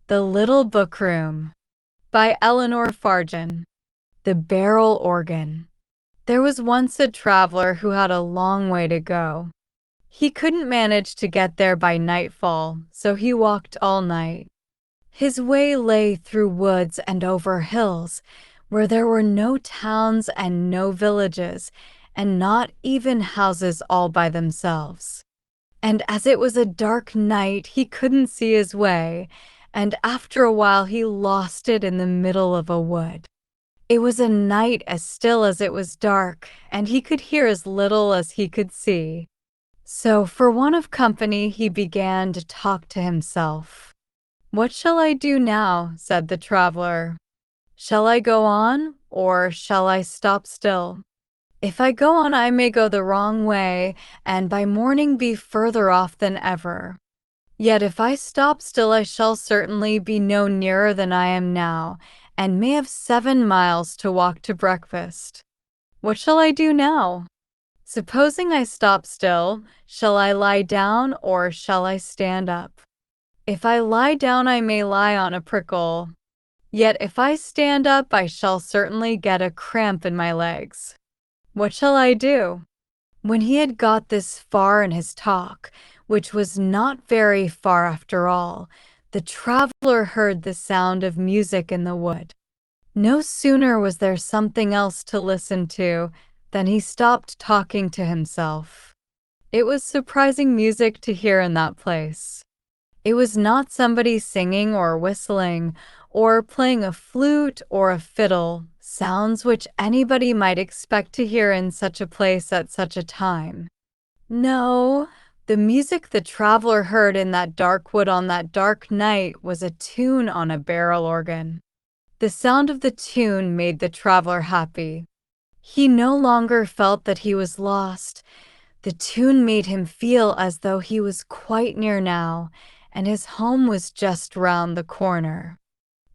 The Little Bookroom by Eleanor Farjeon. The Barrel Organ. There was once a traveler who had a long way to go. He couldn't manage to get there by nightfall, so he walked all night. His way lay through woods and over hills, where there were no towns and no villages, and not even houses all by themselves. And as it was a dark night, he couldn't see his way, and after a while he lost it in the middle of a wood. It was a night as still as it was dark, and he could hear as little as he could see. So for want of company, he began to talk to himself. "What shall I do now?" said the traveler. "Shall I go on, or shall I stop still? If I go on, I may go the wrong way, and by morning be further off than ever. Yet if I stop still, I shall certainly be no nearer than I am now, and may have 7 miles to walk to breakfast. What shall I do now? Supposing I stop still, shall I lie down, or shall I stand up? If I lie down, I may lie on a prickle. Yet if I stand up, I shall certainly get a cramp in my legs. What shall I do?" When he had got this far in his talk, which was not very far after all, the traveler heard the sound of music in the wood. No sooner was there something else to listen to than he stopped talking to himself. It was surprising music to hear in that place. It was not somebody singing or whistling, or playing a flute or a fiddle, sounds which anybody might expect to hear in such a place at such a time. No, the music the traveler heard in that dark wood on that dark night was a tune on a barrel organ. The sound of the tune made the traveler happy. He no longer felt that he was lost. The tune made him feel as though he was quite near now, and his home was just round the corner.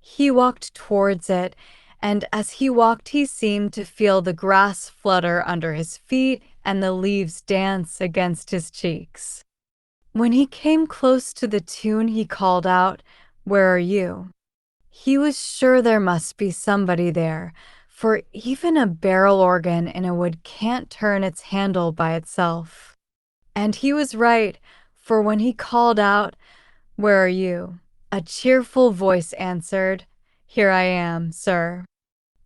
He walked towards it, and as he walked he seemed to feel the grass flutter under his feet and the leaves dance against his cheeks. When he came close to the tune, he called out, "Where are you?" He was sure there must be somebody there, for even a barrel organ in a wood can't turn its handle by itself. And he was right, for when he called out, "Where are you?" a cheerful voice answered, "Here I am, sir."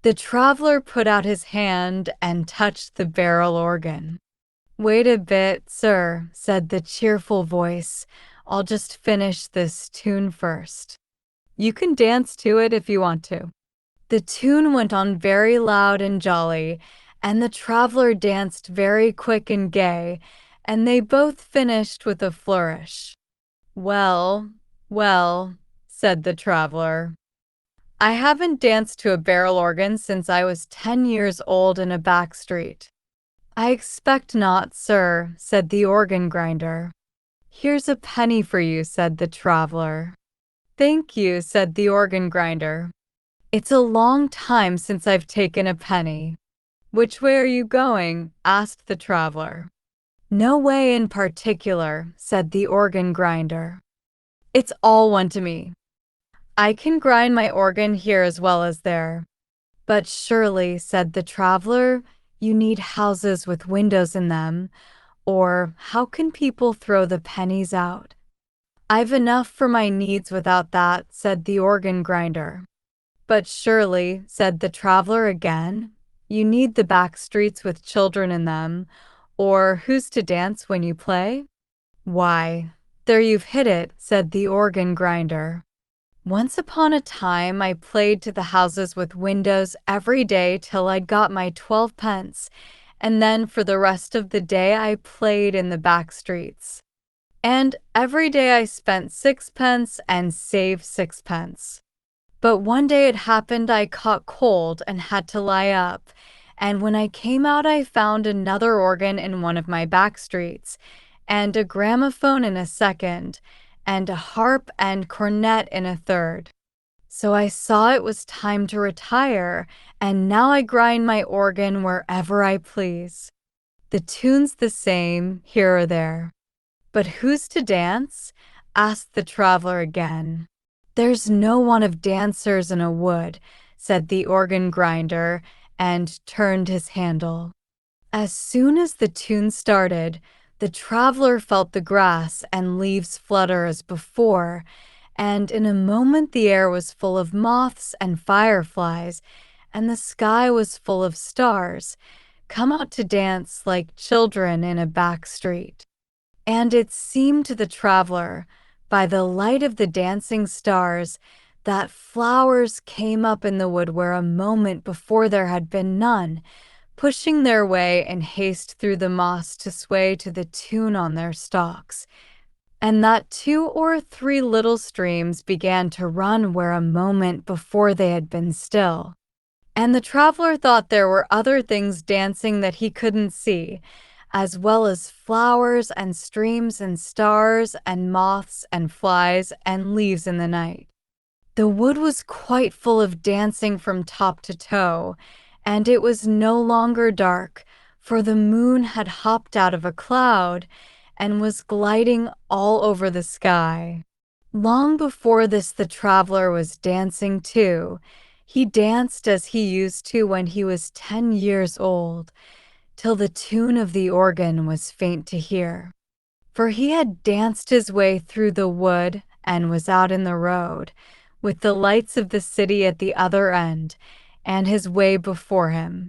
The traveler put out his hand and touched the barrel organ. "Wait a bit, sir," said the cheerful voice. "I'll just finish this tune first. You can dance to it if you want to." The tune went on very loud and jolly, and the traveler danced very quick and gay, and they both finished with a flourish. "Well, well," said the traveler, "I haven't danced to a barrel organ since I was 10 years old in a back street." "I expect not, sir," said the organ grinder. "Here's a penny for you," said the traveler. "Thank you," said the organ grinder. "It's a long time since I've taken a penny." "Which way are you going?" asked the traveler. "No way in particular," said the organ grinder. "It's all one to me. I can grind my organ here as well as there." "But surely," said the traveler, "you need houses with windows in them, or how can people throw the pennies out?" "I've enough for my needs without that," said the organ grinder. "But surely," said the traveler again, "you need the back streets with children in them, or who's to dance when you play?" "Why, there you've hit it," said the organ grinder. "Once upon a time I played to the houses with windows every day till I'd got my 12 pence, and then for the rest of the day I played in the back streets. And every day I spent 6 pence and saved 6 pence. But one day it happened I caught cold and had to lie up, and when I came out I found another organ in one of my back streets, and a gramophone in a second, and a harp and cornet in a third. So I saw it was time to retire, and now I grind my organ wherever I please. The tune's the same, here or there." "But who's to dance?" asked the traveler again. "There's no want of dancers in a wood," said the organ grinder, and turned his handle. As soon as the tune started, the traveler felt the grass and leaves flutter as before, and in a moment the air was full of moths and fireflies, and the sky was full of stars, come out to dance like children in a back street. And it seemed to the traveler, by the light of the dancing stars, that flowers came up in the wood where a moment before there had been none, pushing their way in haste through the moss to sway to the tune on their stalks, and that 2 or 3 little streams began to run where a moment before they had been still. And the traveler thought there were other things dancing that he couldn't see, as well as flowers and streams and stars and moths and flies and leaves in the night. The wood was quite full of dancing from top to toe, and it was no longer dark, for the moon had hopped out of a cloud and was gliding all over the sky. Long before this, the traveler was dancing too. He danced as he used to when he was 10 years old, till the tune of the organ was faint to hear. For he had danced his way through the wood and was out in the road, with the lights of the city at the other end, and his way before him.